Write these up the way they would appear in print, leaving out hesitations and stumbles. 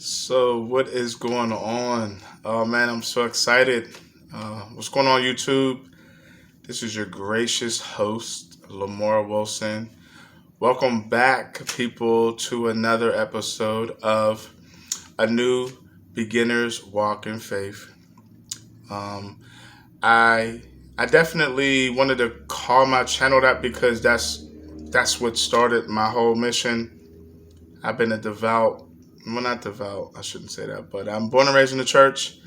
So, what is going on? Oh man, I'm so excited. What's going on, YouTube? This is your gracious host, Lamar Wilson. Welcome back, people, to another episode of A New Beginner's Walk in Faith. Um, I I definitely wanted to call my channel that because that's what started my whole mission. I've been a devout, well, not devout, I shouldn't say that, but I'm born and raised in the church.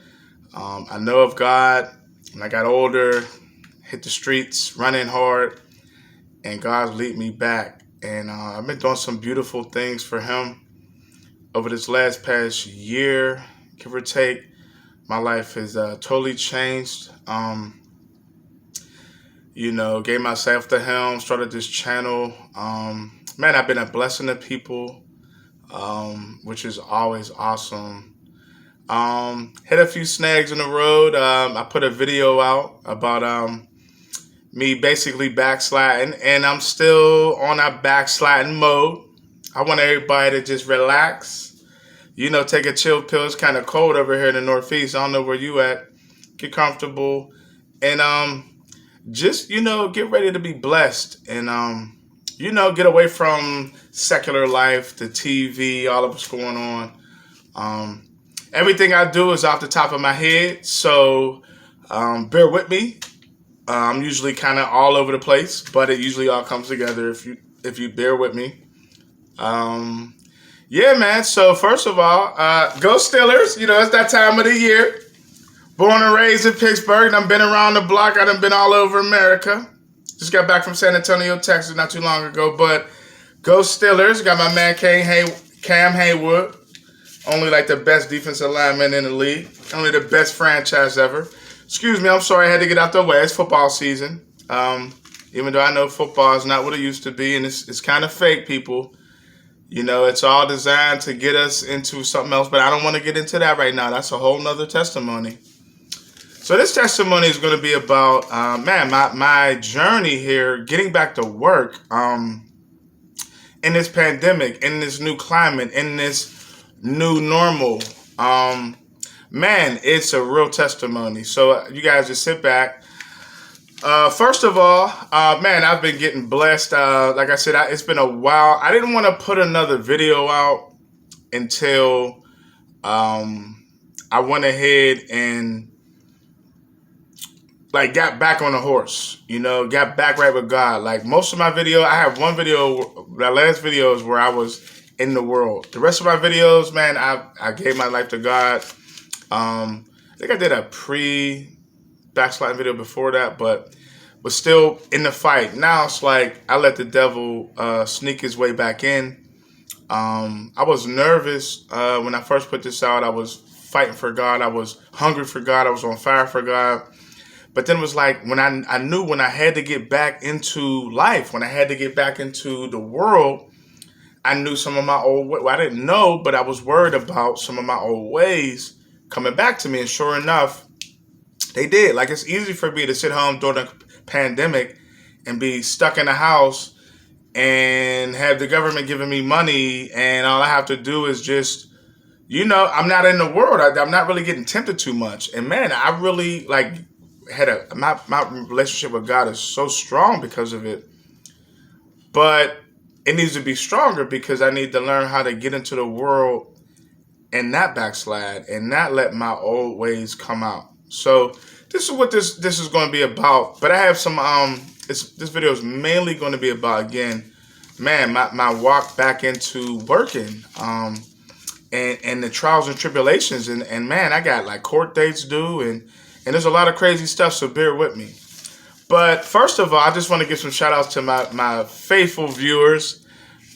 I know of God. When I got older, hit the streets, running hard, and God lead me back. And I've been doing some beautiful things for Him over this last past year, give or take. My life has totally changed. Gave myself to Him, started this channel. Man, I've been a blessing to people, which is always awesome. Hit a few snags in the road. I put a video out about me basically backsliding, and I'm still on that backsliding mode. I want everybody to just relax. Take a chill pill. It's kind of cold over here in the Northeast. I don't know where you at. Get comfortable, and just get ready to be blessed, and get away from secular life, the TV, all of what's going on. Everything I do is off the top of my head, so bear with me. I'm usually kind of all over the place, but it usually all comes together if you bear with me. Yeah, man. So first of all, go Steelers. It's that time of the year. Born and raised in Pittsburgh, and I've been around the block. I done been all over America. Just got back from San Antonio, Texas, not too long ago. But go Steelers. Got my man Cam Haywood. Only like the best defensive lineman in the league. Only the best franchise ever. Excuse me, I'm sorry I had to get out the way. It's football season. Even though I know football is not what it used to be, and it's kind of fake, people. It's all designed to get us into something else, but I don't want to get into that right now. That's a whole nother testimony. So this testimony is going to be about, my journey here, getting back to work in this pandemic, in this new climate, in this new normal. It's a real testimony. So you guys just sit back. First of all, I've been getting blessed. Like I said, it's been a while. I didn't want to put another video out until I went ahead and got back on the horse. Got back right with God. Like most of my video, I have one video. My last video is where I was in the world. The rest of my videos, man, I gave my life to God. I think I did a pre-backsliding video before that, but was still in the fight. Now it's like I let the devil sneak his way back in. I was nervous when I first put this out. I was fighting for God. I was hungry for God. I was on fire for God. But then it was like when I knew when I had to get back into life, when I had to get back into the world, I knew some of my old ways. Well, I didn't know, but I was worried about some of my old ways coming back to me. And sure enough, they did. Like, it's easy for me to sit home during the pandemic and be stuck in the house and have the government giving me money. And all I have to do is just, I'm not in the world. I'm not really getting tempted too much. And man, I really had my relationship with God is so strong because of it. But it needs to be stronger because I need to learn how to get into the world and not backslide and not let my old ways come out. So this is what this is going to be about. But I have some this video is mainly going to be about, again, my walk back into working and the trials and tribulations, and man, I got like court dates due and there's a lot of crazy stuff, so bear with me. But first of all, I just want to give some shout outs to my faithful viewers,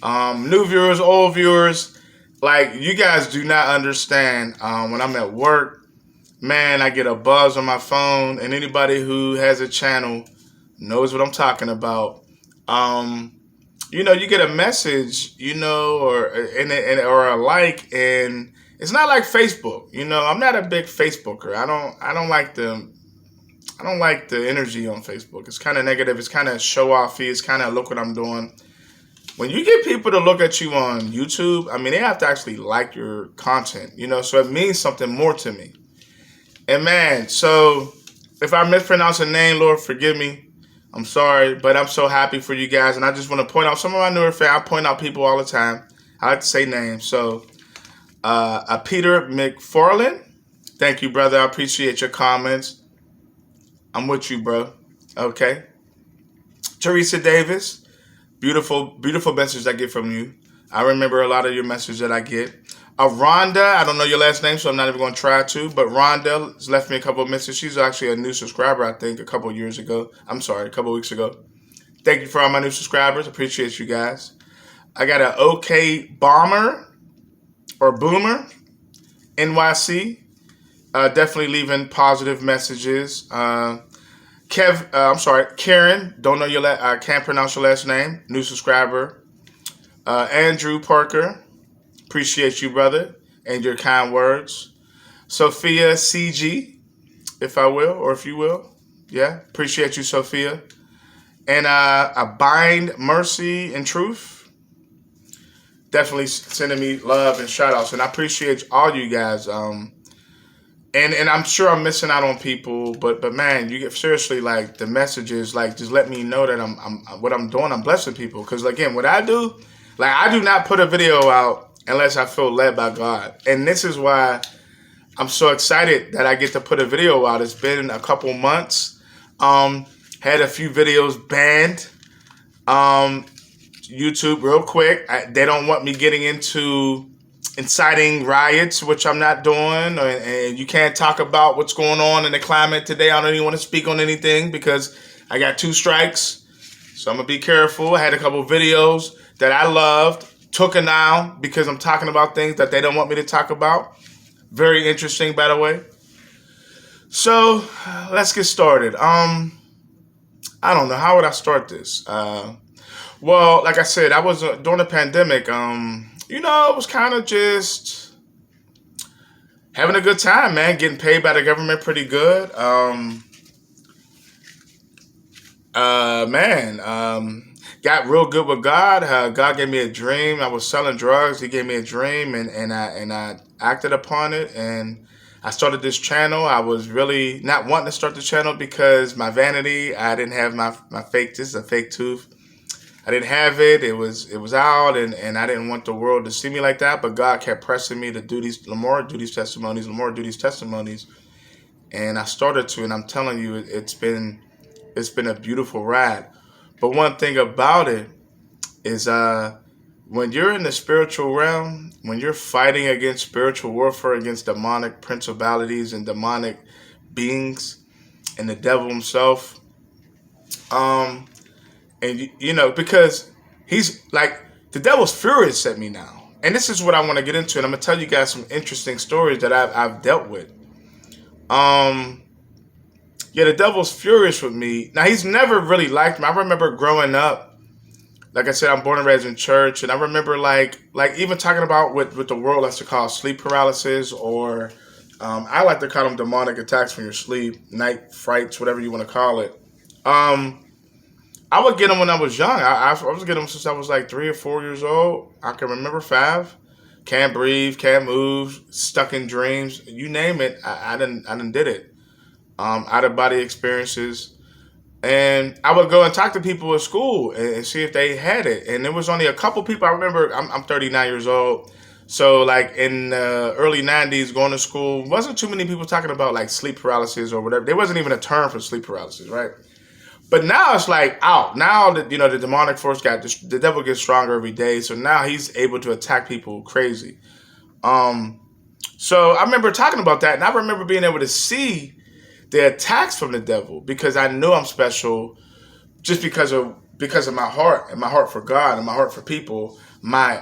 new viewers, old viewers. Like, you guys do not understand when I'm at work, man, I get a buzz on my phone, and anybody who has a channel knows what I'm talking about. You get a message, or a like, and it's not like Facebook. I'm not a big Facebooker. I don't like the energy on Facebook. It's kind of negative. It's kind of show offy. It's kind of look what I'm doing. when you get people to look at you on YouTube, I mean, they have to actually like your content, so it means something more to me. And man, so if I mispronounce a name, Lord, forgive me. I'm sorry, but I'm so happy for you guys. And I just want to point out some of my newer fans. I point out people all the time. I like to say names. So, Peter McFarland, thank you, brother. I appreciate your comments. I'm with you, bro. Okay. Teresa Davis, beautiful, beautiful message I get from you. I remember a lot of your messages that I get. Rhonda, I don't know your last name, so I'm not even going to try to. But Rhonda has left me a couple of messages. She's actually a new subscriber, I think, a couple weeks ago. Thank you for all my new subscribers. Appreciate you guys. I got an OK Bomber or Boomer, NYC. Definitely leaving positive messages. Karen, don't know can't pronounce your last name. New subscriber. Andrew Parker. Appreciate you, brother, and your kind words. Sophia CG, if you will. Yeah, appreciate you, Sophia. And Bind Mercy and Truth. Definitely sending me love and shout outs. And I appreciate all you guys. And I'm sure I'm missing out on people, but man, you get seriously like the messages, like just let me know that I'm what I'm doing, I'm blessing people. Because again, what I do, like I do not put a video out unless I feel led by God. And this is why I'm so excited that I get to put a video out. It's been a couple months. Had a few videos banned. YouTube, real quick. They don't want me getting into inciting riots, which I'm not doing. And you can't talk about what's going on in the climate today. I don't even want to speak on anything because I got 2 strikes. So I'm going to be careful. I had a couple videos that I loved. Took a now because I'm talking about things that they don't want me to talk about. Very interesting, by the way. So let's get started. I don't know. How would I start this? Well, like I said, I was during the pandemic. It was kind of just having a good time, man. Getting paid by the government pretty good. Got real good with God. God gave me a dream. I was selling drugs. He gave me a dream, and I acted upon it. And I started this channel. I was really not wanting to start the channel because my vanity. I didn't have my fake. This is a fake tooth. I didn't have it. It was out, and I didn't want the world to see me like that. But God kept pressing me to do these. Lamar, do these testimonies. Lamar, do these testimonies. And I started to, and I'm telling you, it's been a beautiful ride. But one thing about it is when you're in the spiritual realm, when you're fighting against spiritual warfare, against demonic principalities and demonic beings and the devil himself, and because he's like, the devil's furious at me now. And this is what I want to get into. And I'm going to tell you guys some interesting stories that I've dealt with. Yeah, the devil's furious with me. Now, he's never really liked me. I remember growing up, like I said, I'm born and raised in church. And I remember like even talking about what the world likes to call sleep paralysis, or I like to call them demonic attacks from your sleep, night frights, whatever you want to call it. I would get them when I was young. I was getting them since I was like 3 or 4 years old. I can remember 5. Can't breathe, can't move, stuck in dreams. You name it, I done did it. Out of body experiences, and I would go and talk to people at school and see if they had it. And there was only a couple people. I remember I'm 39 years old, so like in the early 90s, going to school, wasn't too many people talking about like sleep paralysis or whatever. There wasn't even a term for sleep paralysis, right? But now it's like out. Now that the demonic force the devil gets stronger every day, so now he's able to attack people crazy. So I remember talking about that, and I remember being able to see the attacks from the devil because I knew I'm special, just because of my heart and my heart for God and my heart for people. My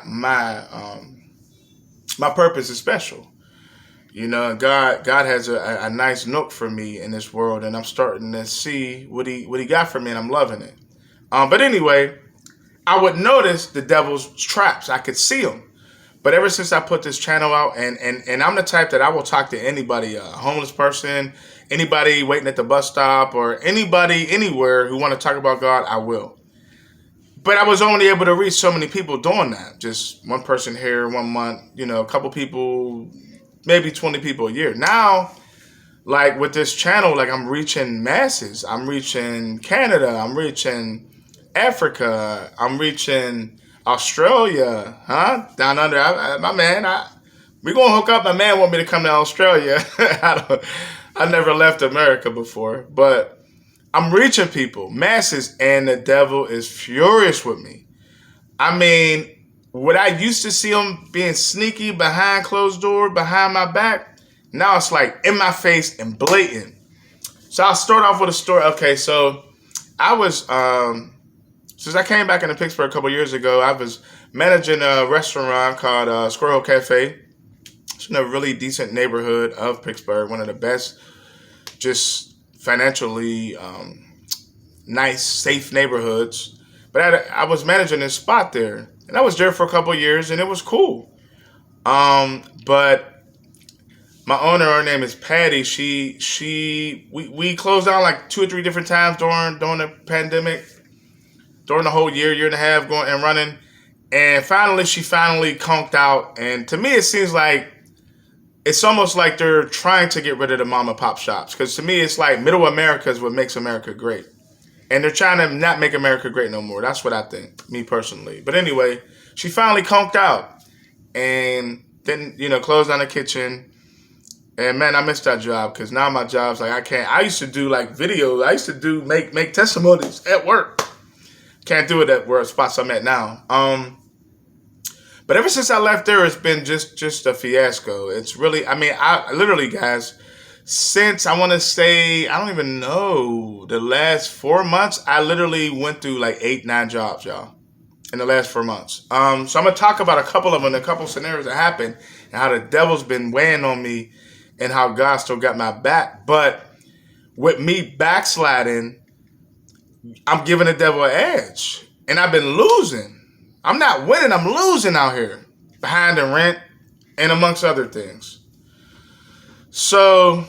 purpose is special, God has a nice nook for me in this world, and I'm starting to see what he got for me, and I'm loving it. But anyway, I would notice the devil's traps. I could see them. But ever since I put this channel out, and I'm the type that I will talk to anybody, a homeless person, anybody waiting at the bus stop, or anybody anywhere who want to talk about God, I will. But I was only able to reach so many people doing that. Just one person here, 1 month, a couple people, maybe 20 people a year. Now, like with this channel, like I'm reaching masses. I'm reaching Canada. I'm reaching Africa. I'm reaching Australia, huh? Down under. My man, we gonna hook up. My man want me to come to Australia. I never left America before, but I'm reaching people, masses, and the devil is furious with me. I mean, what I used to see him being sneaky behind closed door, behind my back, now it's like in my face and blatant. So I'll start off with a story. Okay, so I was, since I came back into Pittsburgh a couple years ago, I was managing a restaurant called Squirrel Cafe. It's in a really decent neighborhood of Pittsburgh, one of the best, just financially nice, safe neighborhoods. But I was managing this spot there, and I was there for a couple years, and it was cool. But my owner, her name is Patty. We closed down like 2 or 3 different times during the pandemic, during the whole year and a half going and running, and she finally conked out. And to me, it seems like it's almost like they're trying to get rid of the mom and pop shops, because to me, it's like middle America is what makes America great. And they're trying to not make America great no more. That's what I think, me personally. But anyway, she finally conked out and then, closed down the kitchen. And man, I missed that job, because now my job's like, I can't. I used to do like videos. I used to do make testimonies at work. Can't do it at where spots I'm at now. But ever since I left there, it's been just a fiasco. It's really, I literally, guys, since I want to say, I don't even know, the last 4 months, I literally went through like 8, 9 jobs, y'all, in the last 4 months. So I'm going to talk about a couple of them, a couple scenarios that happened, and how the devil's been weighing on me, and how God still got my back. But with me backsliding, I'm giving the devil an edge, and I've been losing. I'm not winning, I'm losing out here, behind the rent, and amongst other things. So,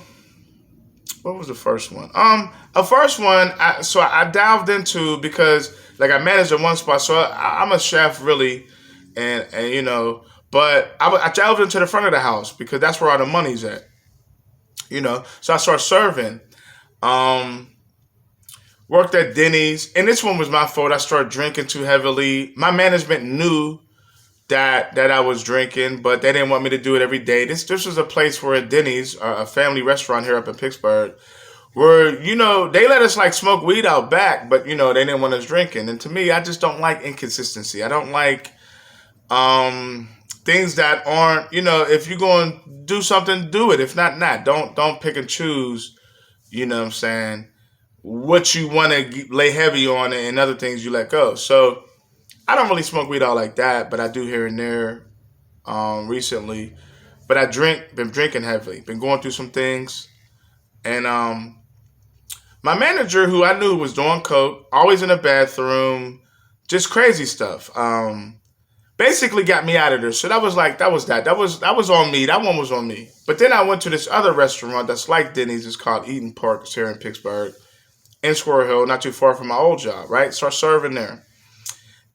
what was the first one? A first one, I delved into, because like I managed in one spot, so I'm a chef really, and but I delved into the front of the house, because that's where all the money's at, So I started serving. Worked at Denny's, and this one was my fault. I started drinking too heavily. My management knew that I was drinking, but they didn't want me to do it every day. This was a place where at Denny's, a family restaurant here up in Pittsburgh, where, they let us like smoke weed out back, but, they didn't want us drinking. And to me, I just don't like inconsistency. I don't like things that aren't, if you're going to do something, do it. If not, not. Don't pick and choose, what I'm saying, what you want to lay heavy on and other things you let go. So I don't really smoke weed all like that, but I do here and there recently. But been drinking heavily, been going through some things. And my manager, who I knew was doing coke, always in the bathroom, just crazy stuff, basically got me out of there. So that was on me. That one was on me. But then I went to this other restaurant that's like Denny's. It's called Eden Park. It's here in Pittsburgh, in Squirrel Hill, not too far from my old job, right? Start serving there.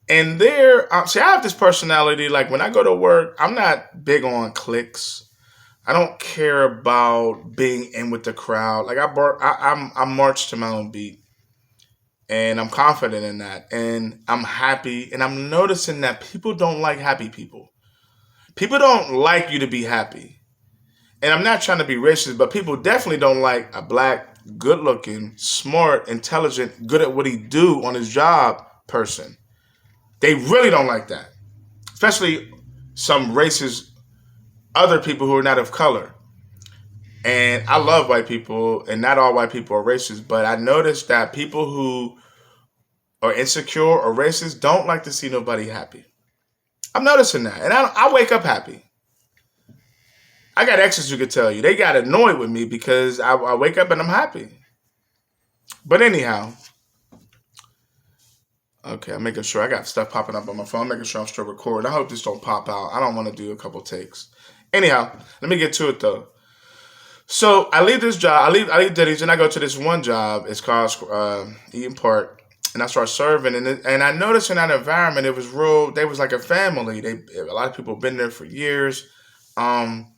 And there, I have this personality, like when I go to work, I'm not big on cliques. I don't care about being in with the crowd. Like I march to my own beat, and I'm confident in that, and I'm happy, and I'm noticing that people don't like happy people. People don't like you to be happy. And I'm not trying to be racist, but people definitely don't like a black, good-looking, smart, intelligent, good at what he do on his job person. They really don't like that. Especially some racist other people who are not of color. And I love white people, and not all white people are racist, but I noticed that people who are insecure or racist don't like to see nobody happy. I'm noticing that. And I wake up happy. I got exes who could tell you. They got annoyed with me because I wake up and I'm happy. But anyhow, okay, I'm making sure I got stuff popping up on my phone. I'm making sure I'm still recording. I hope this don't pop out. I don't want to do a couple takes. Anyhow, let me get to it though. So I leave this job. I leave Denny's and I go to this one job. It's called Eden Park. and I started serving, and I noticed in that environment it was real. They was like a family. A lot of people been there for years. Um,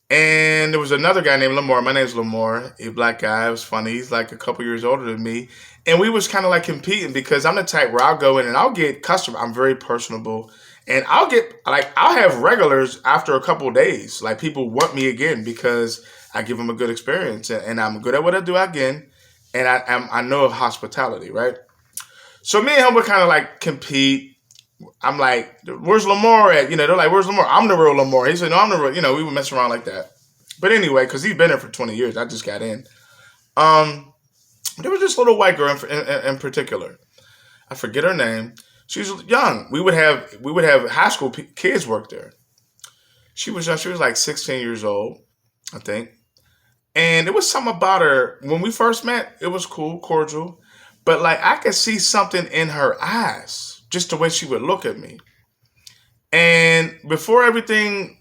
and there was another guy named Lamar. My name's Lamar, a black guy. It was funny. He's like a couple years older than me. And we was kind of like competing because I'm the type where I'll go in and I'll get customers. I'm very personable. And I'll have regulars after a couple of days. Like people want me again because I give them a good experience. And I'm good at what I do again. And I know of hospitality, right? So me and him would kind of like compete. I'm like, where's Lamar at? They're like, where's Lamar? I'm the real Lamar. He said, no, I'm the real. We would mess around like that. But anyway, because he's been there for 20 years, I just got in. There was this little white girl in particular. I forget her name. She was young. We would have high school kids work there. She was young. She was like 16 years old, I think. And there was something about her when we first met. It was cool, cordial, but like I could see something in her eyes, just the way she would look at me. And before everything,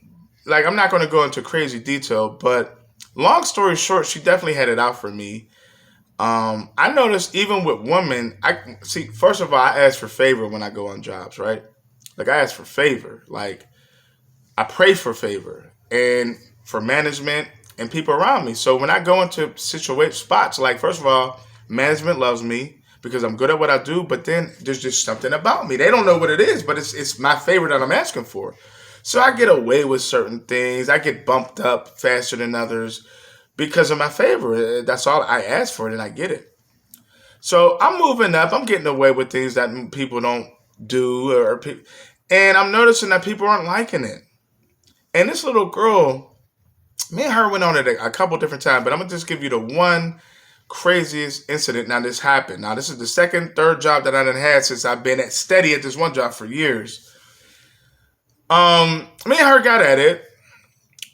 like I'm not going to go into crazy detail, but long story short, she definitely had it out for me. I noticed even with women, I see. First of all, I ask for favor when I go on jobs, right? Like I ask for favor, like I pray for favor and for management and people around me. So when I go into spots, like first of all, management loves me because I'm good at what I do. But then there's just something about me. They don't know what it is, but it's my favor that I'm asking for. So I get away with certain things. I get bumped up faster than others because of my favor. That's all I ask for, and I get it. So I'm moving up. I'm getting away with things that people don't do, and I'm noticing that people aren't liking it. And this little girl, me and her went on it a couple different times, but I'm gonna just give you the one craziest incident. Now this happened. Now this is the second, third job that I done had since I've been steady at this one job for years. Me and her got at it.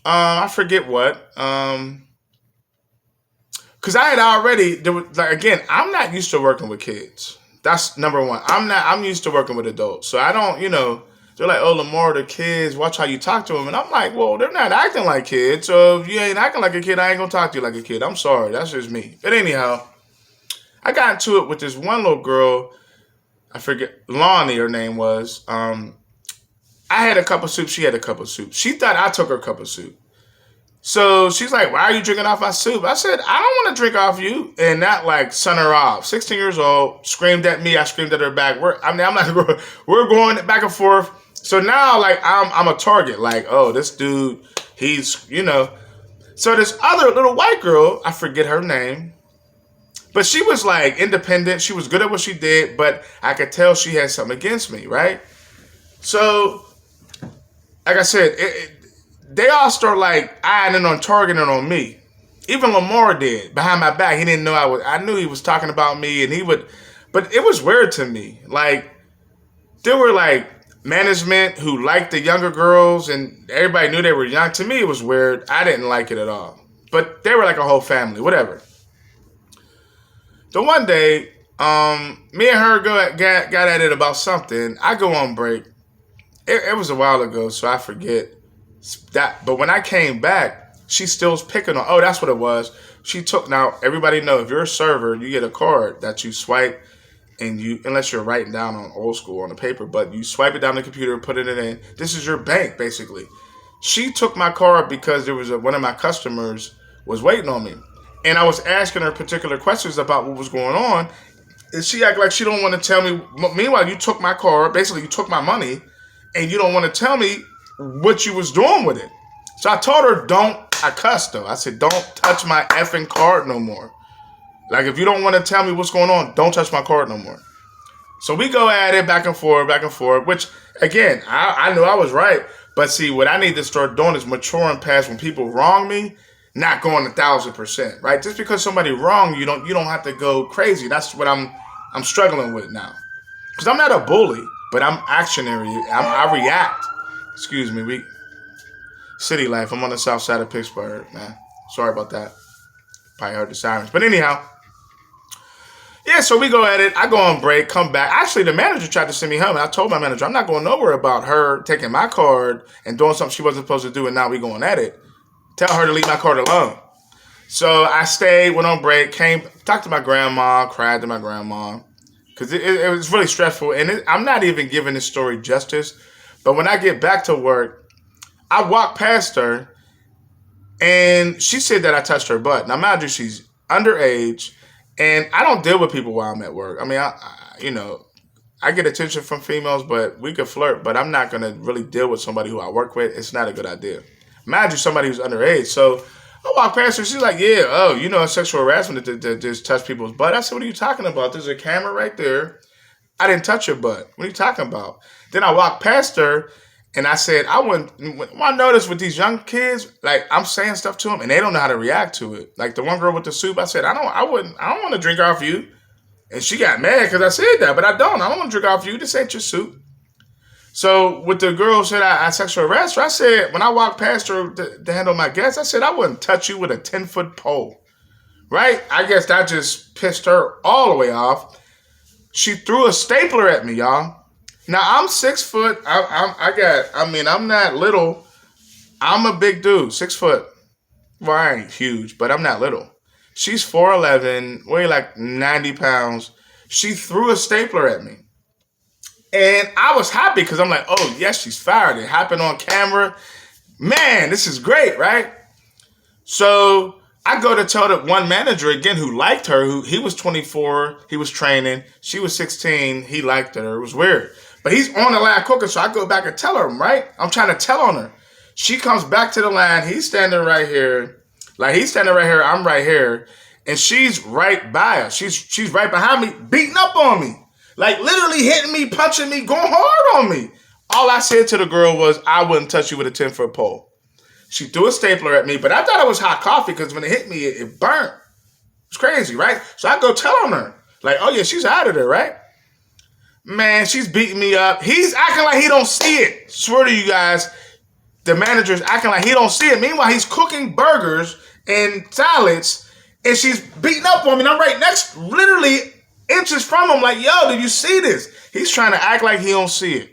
I forget what. Cause I had already there was, like again, I'm not used to working with kids. That's number one. I'm used to working with adults. So I don't, they're like, oh Lamar, the kids, watch how you talk to them. And I'm like, well, they're not acting like kids. So if you ain't acting like a kid, I ain't gonna talk to you like a kid. I'm sorry, that's just me. But anyhow, I got into it with this one little girl. I forget Lonnie, her name was. I had a cup of soup, she had a cup of soup. She thought I took her cup of soup. So she's like, why are you drinking off my soup? I said, I don't want to drink off you. And that like sent her off. 16 years old, screamed at me. I screamed at her back. I'm not, we're going back and forth. So now like I'm a target. Like, oh, this dude, he's. So this other little white girl, I forget her name, but she was like independent. She was good at what she did, but I could tell she had something against me, right? So, like I said, they all start like eyeing on targeting on me. Even Lamar did behind my back. He didn't know I knew he was talking about me, and he would. But it was weird to me. Like there were like management who liked the younger girls, and everybody knew they were young. To me, it was weird. I didn't like it at all. But they were like a whole family, whatever. The one day, me and her got at it about something. I go on break. It was a while ago, so I forget that. But when I came back, she still was picking on. Oh, that's what it was. She took. Now everybody know if you're a server, you get a card that you swipe, and unless you're writing down on old school on the paper, but you swipe it down the computer, put it in. This is your bank, basically. She took my card because there was one of my customers was waiting on me, and I was asking her particular questions about what was going on, and she acted like she don't want to tell me. Meanwhile, you took my card. Basically, you took my money. And you don't want to tell me what you was doing with it. So I told her, I cussed though. I said, don't touch my effing card no more. Like, if you don't want to tell me what's going on, don't touch my card no more. So we go at it back and forth, which, again, I knew I was right. But see, what I need to start doing is maturing past when people wrong me, not going 1,000%, right? Just because somebody wrong you, don't have to go crazy. That's what I'm struggling with now. Because I'm not a bully. But I'm actionary. I react. Excuse me. City life. I'm on the south side of Pittsburgh, man. Sorry about that. Probably heard the sirens. But anyhow. Yeah, so we go at it. I go on break, come back. Actually, the manager tried to send me home. And I told my manager, I'm not going nowhere about her taking my card and doing something she wasn't supposed to do, and now we going at it. Tell her to leave my card alone. So I stayed, went on break, talked to my grandma, cried to my grandma. because it was really stressful. And I'm not even giving this story justice. But when I get back to work, I walk past her, and she said that I touched her butt. Now, mind you, she's underage, and I don't deal with people while I'm at work. I mean, I get attention from females, but we could flirt, but I'm not going to really deal with somebody who I work with. It's not a good idea. Imagine somebody who's underage. So I walk past her. She's like, yeah, sexual harassment to just touch people's butt. I said, what are you talking about? There's a camera right there. I didn't touch your butt. What are you talking about? Then I walked past her, and I said, I noticed with these young kids, like, I'm saying stuff to them, and they don't know how to react to it. Like the one girl with the soup, I said, I don't want to drink off you. And she got mad because I said that, but I don't want to drink off you. This ain't your soup. So with the girl said I sexual harassed her, I said, when I walked past her to handle my guests, I said, I wouldn't touch you with a 10-foot pole. Right? I guess that just pissed her all the way off. She threw a stapler at me, y'all. Now, I'm 6 foot. I'm not little. I'm a big dude, 6 foot. Well, I ain't huge, but I'm not little. She's 4'11", weigh like 90 pounds. She threw a stapler at me. And I was happy because I'm like, oh, yes, she's fired. It happened on camera. Man, this is great, right? So I go to tell the one manager again who liked her. He was 24. He was training. She was 16. He liked her. It was weird. But he's on the line cooking, so I go back and tell her, right? I'm trying to tell on her. She comes back to the line. He's standing right here. Like, he's standing right here. I'm right here. And she's right by us. She's right behind me, beating up on me. Like, literally hitting me, punching me, going hard on me. All I said to the girl was, I wouldn't touch you with a 10-foot pole. She threw a stapler at me, but I thought it was hot coffee because when it hit me, it burnt. It's crazy, right? So I go tell on her. Like, oh, yeah, she's out of there, right? Man, she's beating me up. He's acting like he don't see it. Swear to you guys, the manager's acting like he don't see it. Meanwhile, he's cooking burgers and salads, and she's beating up on me. And I'm right next, literally inches from him, like, yo, did you see this? He's trying to act like he don't see it.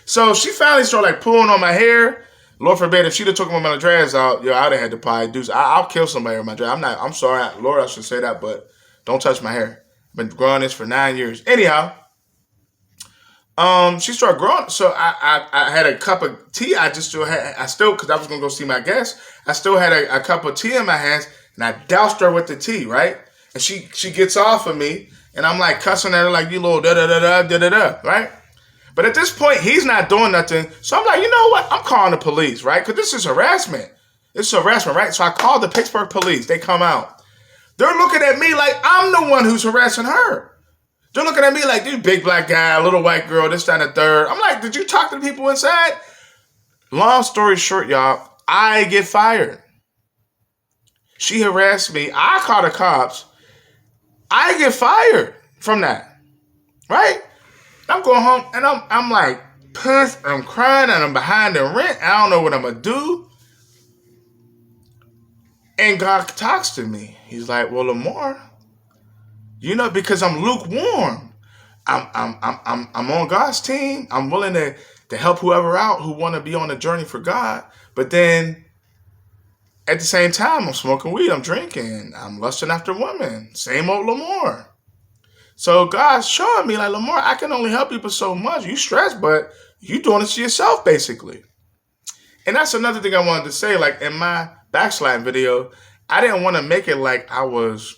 So she finally started like pulling on my hair. Lord forbid, if she'd have took my dreads out, I'd have had to probably do. I'll kill somebody with my dreads. I'm sorry, Lord, I should say that, but don't touch my hair. I've been growing this for 9 years. Anyhow, she started growing. So I had a cup of tea. Because I was gonna go see my guest. I still had a cup of tea in my hands, and I doused her with the tea, right? And she gets off of me. And I'm like cussing at her like, you little da-da-da-da, right? But at this point, he's not doing nothing. So I'm like, you know what? I'm calling the police, right? Because this is harassment. This is harassment, right? So I called the Pittsburgh police. They come out. They're looking at me like I'm the one who's harassing her. They're looking at me like, dude, big black guy, little white girl, this, that, and the third. I'm like, did you talk to the people inside? Long story short, y'all, I get fired. She harassed me. I call the cops. I get fired from that, right? I'm going home, and I'm like pissed, and I'm crying, and I'm behind the rent. I don't know what I'm gonna do. And God talks to me. He's like, "Well, Lamar, because I'm lukewarm. I'm on God's team. I'm willing to help whoever out who want to be on a journey for God, but then." At the same time, I'm smoking weed, I'm drinking, I'm lusting after women. Same old Lamar. So God's showing me, like, Lamar, I can only help you for so much. You stressed, but you doing it to yourself, basically. And that's another thing I wanted to say. Like, in my backsliding video, I didn't want to make it like I was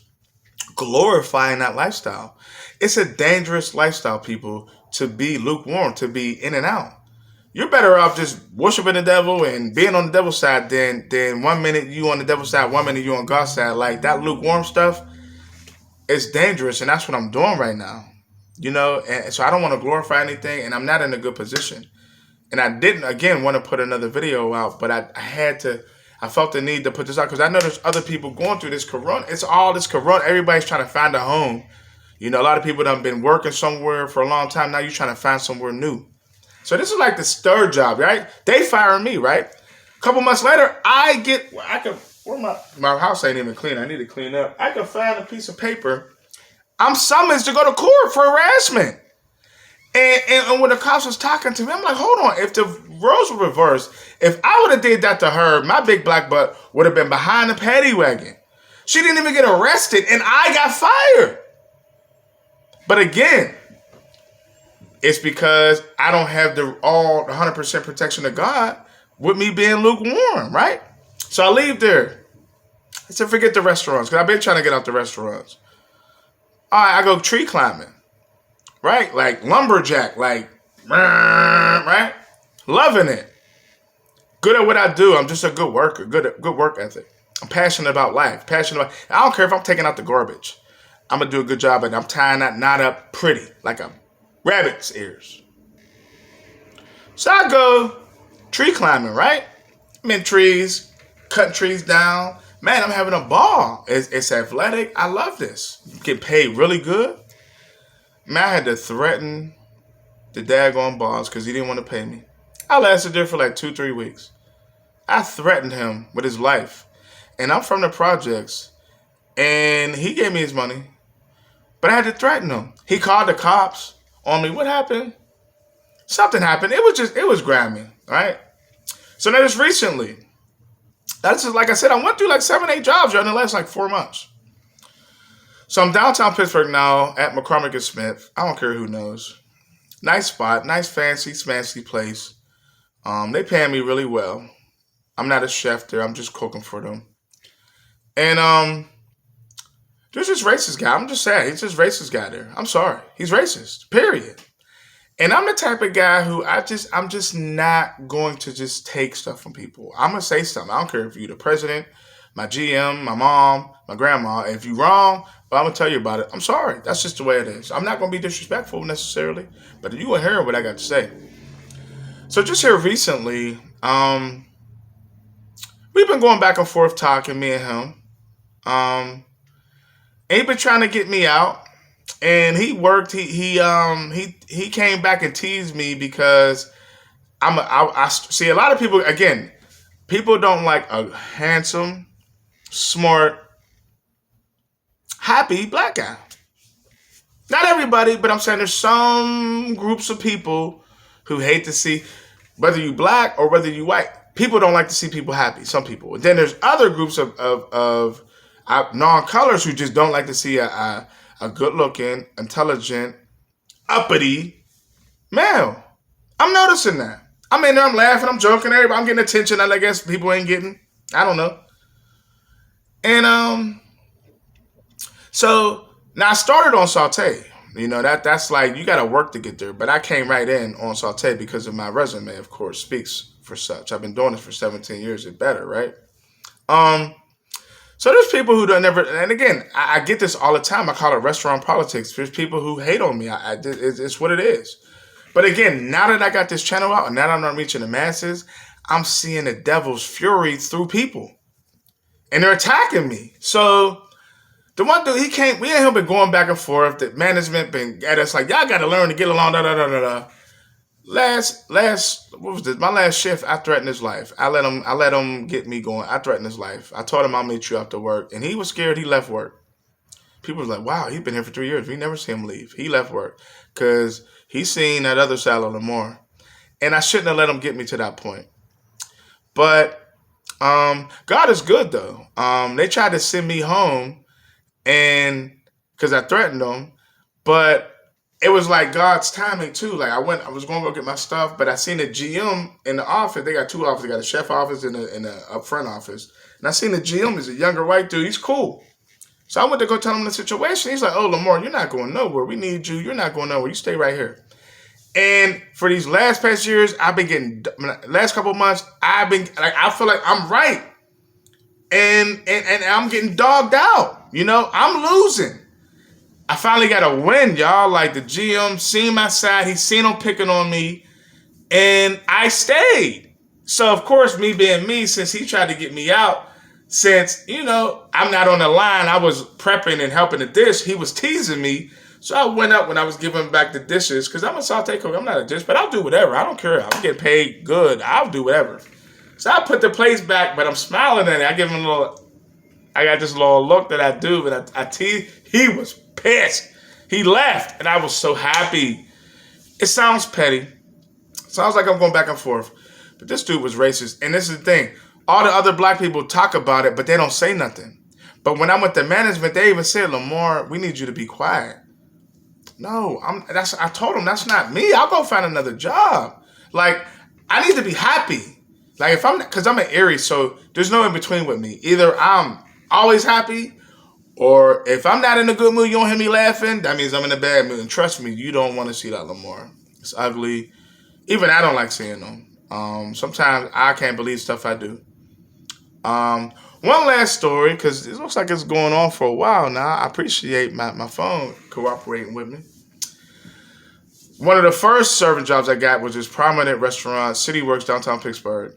glorifying that lifestyle. It's a dangerous lifestyle, people, to be lukewarm, to be in and out. You're better off just worshiping the devil and being on the devil's side than 1 minute you on the devil's side, 1 minute you on God's side. Like, that lukewarm stuff is dangerous, and that's what I'm doing right now. And so I don't want to glorify anything, and I'm not in a good position. And I didn't, again, want to put another video out, but I felt the need to put this out because I know there's other people going through this corona. It's all this corona. Everybody's trying to find a home. A lot of people that have been working somewhere for a long time. Now you're trying to find somewhere new. So this is like the third job, right? They firing me, right? A couple months later, my house ain't even clean. I need to clean up. I can find a piece of paper. I'm summoned to go to court for harassment. And when the cops was talking to me, I'm like, hold on. If the roles were reversed, if I would have did that to her, my big black butt would have been behind the paddy wagon. She didn't even get arrested, and I got fired. But again, It's because I don't have the 100% protection of God with me being lukewarm, right? So I leave there. I said, forget the restaurants, because I've been trying to get out the restaurants. All right, I go tree climbing, right? Like lumberjack, like, right? Loving it. Good at what I do. I'm just a good worker, good work ethic. I'm passionate about life. I don't care if I'm taking out the garbage. I'm going to do a good job, and I'm tying that knot up pretty, like a rabbit's ears. So I go tree climbing, right? I'm in trees, cutting trees down. Man, I'm having a ball. It's athletic. I love this. Get paid really good. Man, I had to threaten the daggone boss because he didn't want to pay me. I lasted there for like 2-3 weeks. I threatened him with his life. And I'm from the projects. And he gave me his money. But I had to threaten him. He called the cops on me. What happened? Something happened. It was grimy, right? So now just recently, that's just, like I said, I went through like 7-8 jobs in the last like 4 months. So I'm downtown Pittsburgh now at McCormick and Smith. I don't care who knows. Nice spot, nice fancy place. They paying me really well. I'm not a chef there. I'm just cooking for them. And there's this racist guy. I'm just saying, he's this racist guy there. I'm sorry. He's racist, period. And I'm the type of guy who I'm just not going to just take stuff from people. I'm going to say something. I don't care if you're the president, my GM, my mom, my grandma. If you're wrong, well, I'm going to tell you about it. I'm sorry. That's just the way it is. I'm not going to be disrespectful necessarily, but you will hear what I got to say. So just here recently, we've been going back and forth talking, me and him. And he been trying to get me out. And he worked. He came back and teased me because I see a lot of people. Again, people don't like a handsome, smart, happy black guy. Not everybody, but I'm saying there's some groups of people who hate to see, whether you black or whether you white. People don't like to see people happy. Some people. And then there's other groups of non-colors who just don't like to see a good-looking, intelligent, uppity male. I'm noticing that. I'm in there, I'm laughing, I'm joking, I'm getting attention that I guess people ain't getting. I don't know. And so now I started on Sauté. You know, that's like, you got to work to get there. But I came right in on Sauté because of my resume, of course, speaks for such. I've been doing this for 17 years. It's better, right? So there's people who don't never, and again, I get this all the time. I call it restaurant politics. There's people who hate on me. It's what it is. But again, now that I got this channel out, and now that I'm not reaching the masses, I'm seeing the devil's fury through people. And they're attacking me. So the one dude, we and him been going back and forth. The management been at us like, y'all got to learn to get along, My last shift, I threatened his life. I let him get me going. I threatened his life. I told him I'll meet you after work. And he was scared. He left work. People was like, wow, he's been here for 3 years. We never see him leave. He left work because he's seen that other side of Lamar. And I shouldn't have let him get me to that point. But God is good, though. They tried to send me home and because I threatened them. But it was like God's timing too. Like I was going to go get my stuff, but I seen the GM in the office. They got 2 offices. They got a chef office and a upfront office. And I seen the GM is a younger white dude. He's cool. So I went to go tell him the situation. He's like, oh, Lamar, you're not going nowhere. We need you. You're not going nowhere. You stay right here. And for these past years, last couple of months, I feel like I'm right. And I'm getting dogged out. You know, I'm losing. I finally got a win, y'all. Like the GM seen my side. He seen him picking on me. And I stayed. So, of course, me being me, since he tried to get me out, since, you know, I'm not on the line, I was prepping and helping the dish. He was teasing me. So I went up when I was giving back the dishes because I'm a Sauté cook. I'm not a dish, but I'll do whatever. I don't care. I'm getting paid good. I'll do whatever. So I put the plates back, but I'm smiling at it. I got this little look that I do, but I tease. He was pissed. He left, and I was so happy. It sounds petty. Sounds like I'm going back and forth. But this dude was racist. And this is the thing. All the other black people talk about it, but they don't say nothing. But when I went to management, they even said, Lamar, we need you to be quiet. No, I told him that's not me. I'll go find another job. Like, I need to be happy. Like, if because I'm an Aries, so there's no in between with me. Either I'm always happy, or if I'm not in a good mood, you don't hear me laughing, that means I'm in a bad mood. And trust me, you don't want to see that no more. It's ugly. Even I don't like seeing them. Sometimes I can't believe stuff I do. One last story, because it looks like it's going on for a while now. I appreciate my phone cooperating with me. One of the first serving jobs I got was this prominent restaurant, City Works, downtown Pittsburgh.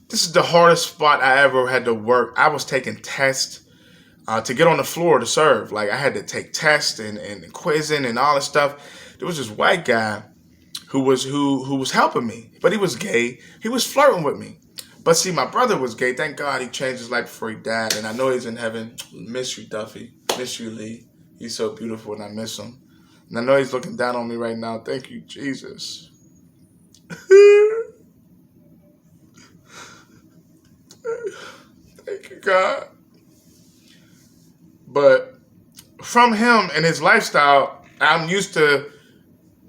This is the hardest spot I ever had to work. I was taking tests to get on the floor to serve. Like, I had to take tests and quizzing and all this stuff. There was this white guy who was helping me, but he was gay. He was flirting with me. But see, my brother was gay. Thank God he changed his life before he died. And I know he's in heaven. Miss you, Duffy. Miss you, Lee. He's so beautiful and I miss him. And I know he's looking down on me right now. Thank you, Jesus. Thank you, God. But from him and his lifestyle, I'm used to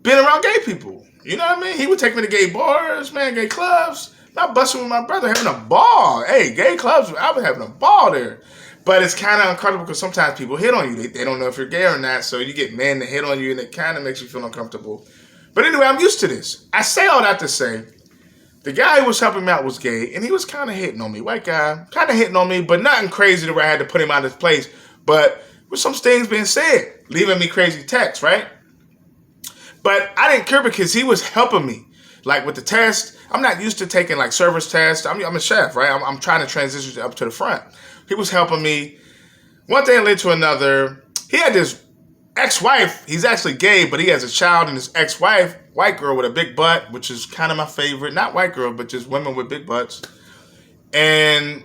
being around gay people. You know what I mean? He would take me to gay bars, man, gay clubs. Not busting with my brother, having a ball. Hey, gay clubs, I was having a ball there. But it's kind of uncomfortable because sometimes people hit on you. They don't know if you're gay or not, so you get men that hit on you, and it kind of makes you feel uncomfortable. But anyway, I'm used to this. I say all that to say, the guy who was helping me out was gay, and he was kind of hitting on me. White guy, kind of hitting on me, but nothing crazy to where I had to put him out of his place. But with some things being said, leaving me crazy texts, right? But I didn't care because he was helping me. Like with the test, I'm not used to taking like service tests. I'm a chef, right? I'm trying to transition up to the front. He was helping me. One thing led to another. He had this ex-wife. He's actually gay, but he has a child, and his ex-wife, white girl with a big butt, which is kind of my favorite. Not white girl, but just women with big butts. And,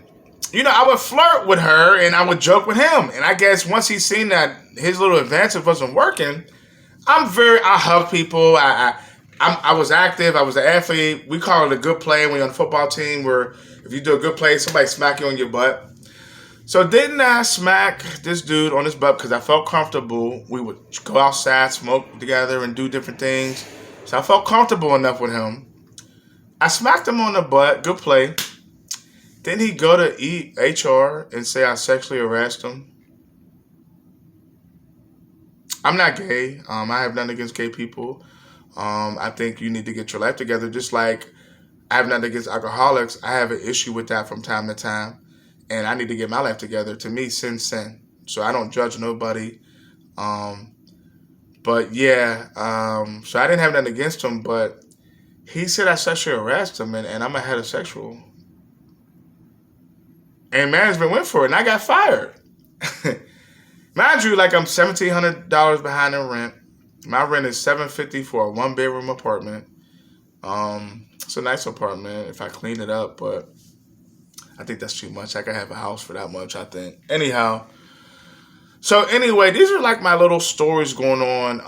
you know, I would flirt with her, and I would joke with him. And I guess once he seen that his little advances wasn't working, I hug people. I was active. I was an athlete. We call it a good play when you're on the football team, where if you do a good play, somebody smack you on your butt. So didn't I smack this dude on his butt because I felt comfortable. We would go outside, smoke together, and do different things. So I felt comfortable enough with him. I smacked him on the butt. Good play. Then he go to HR and say I sexually harassed him. I'm not gay. I have nothing against gay people. I think you need to get your life together. Just like I have nothing against alcoholics. I have an issue with that from time to time. And I need to get my life together. To me, sin's sin. So I don't judge nobody. But yeah, so I didn't have nothing against him. But he said I sexually harassed him, and I'm a heterosexual. And management went for it, and I got fired. Mind you, like I'm $1,700 behind in rent. My rent is $750 for a 1-bedroom apartment. It's a nice apartment if I clean it up, but I think that's too much. I could have a house for that much, I think. Anyhow, so anyway, these are like my little stories going on.